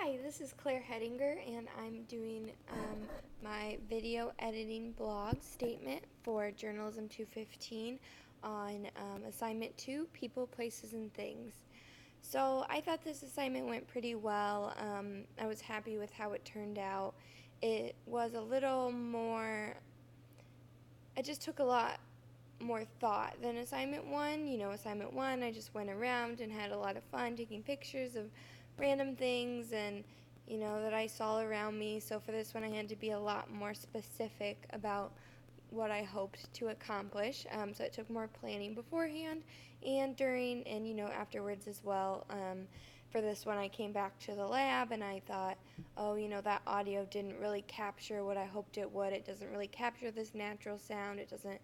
Hi, this is Claire Hettinger, and I'm doing my video editing blog statement for Journalism 215 on assignment 2, People, Places, and Things. So I thought this assignment went pretty well. I was happy with how it turned out. It was a little more, it just took a lot more thought than assignment 1. Assignment 1, I just went around and had a lot of fun taking pictures of random things and that I saw around me. So for this one, I had to be a lot more specific about what I hoped to accomplish. So it took more planning beforehand and during and afterwards as well. For this one, I came back to the lab and I thought, oh, that audio didn't really capture what I hoped it would. It doesn't really capture this natural sound. It doesn't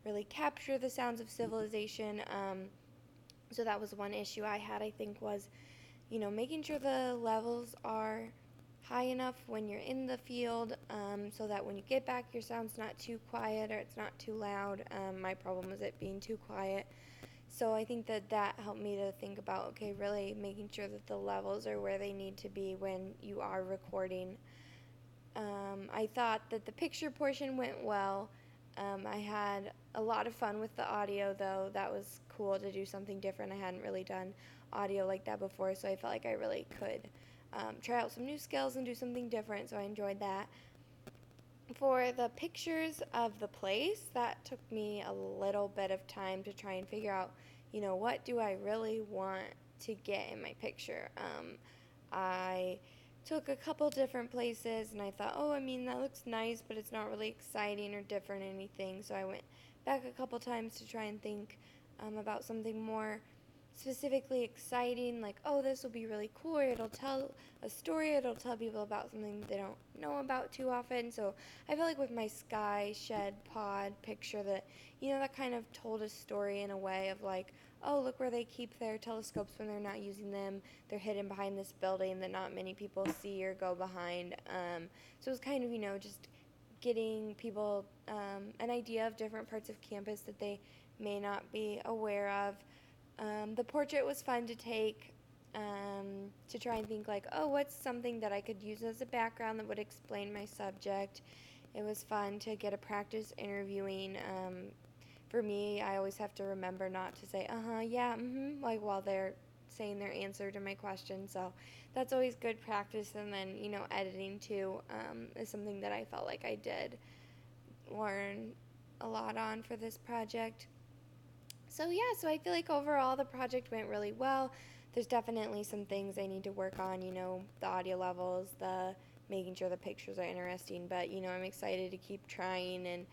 really capture the sounds of civilization. So that was one issue I had, I think, was making sure the levels are high enough when you're in the field, so that when you get back, your sound's not too quiet or it's not too loud. My problem was it being too quiet. So I think that helped me to think about, okay, really making sure that the levels are where they need to be when you are recording. I thought that the picture portion went well. I had a lot of fun with the audio, though. That was cool to do something different. I hadn't really done audio like that before, so I felt like I really could try out some new skills and do something different, so I enjoyed that. For the pictures of the place, that took me a little bit of time to try and figure out, what do I really want to get in my picture. I took a couple different places and I thought, oh, that looks nice, but it's not really exciting or different or anything. So I went back a couple times to try and think about something more specifically exciting, like, oh, this will be really cool, or it'll tell a story, it'll tell people about something they don't know about too often. So I feel like with my sky shed pod picture that kind of told a story in a way of like, oh, look where they keep their telescopes when they're not using them. They're hidden behind this building that not many people see or go behind. So it was kind of, just getting people an idea of different parts of campus that they may not be aware of. The portrait was fun to take, to try and think like, oh, what's something that I could use as a background that would explain my subject. It was fun to get a practice interviewing. For me, I always have to remember not to say, yeah, like while they're saying their answer to my question. So that's always good practice. And then, editing too is something that I felt like I did learn a lot on for this project. So yeah, so I feel like overall the project went really well. There's definitely some things I need to work on, the audio levels, the making sure the pictures are interesting, but I'm excited to keep trying. And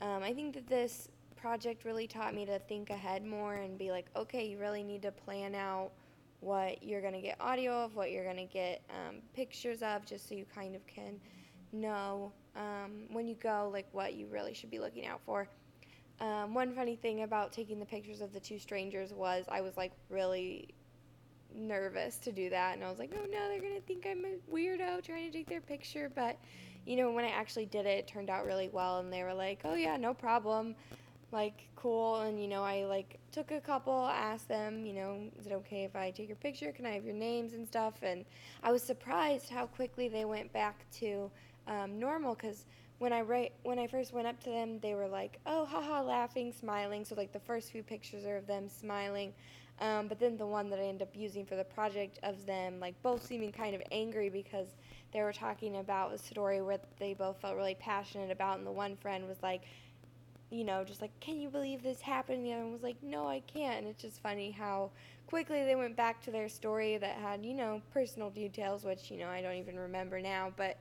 I think that this project really taught me to think ahead more and be like, okay, you really need to plan out what you're going to get audio of, what you're going to get pictures of, just so you kind of can know when you go, like, what you really should be looking out for. One funny thing about taking the pictures of the two strangers was I was like really nervous to do that, and I was like, oh no, they're gonna think I'm a weirdo trying to take their picture. But when I actually did it, it turned out really well, and they were like, oh yeah, no problem, like, cool. And I like took a couple, asked them, is it okay if I take your picture, can I have your names and stuff. And I was surprised how quickly they went back to normal, because when I first went up to them, they were like, oh, haha, laughing, smiling. So like the first few pictures are of them smiling, but then the one that I ended up using for the project of them like both seeming kind of angry because they were talking about a story where they both felt really passionate about, and the one friend was like, just like, can you believe this happened? And the other one was like, no, I can't. And it's just funny how quickly they went back to their story that had, personal details, which, I don't even remember now. But,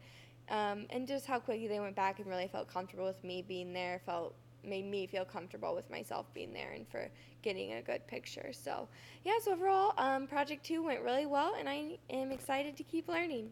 and just how quickly they went back and really felt comfortable with me being there, made me feel comfortable with myself being there and for getting a good picture. So, yeah, so overall, Project 2 went really well, and I am excited to keep learning.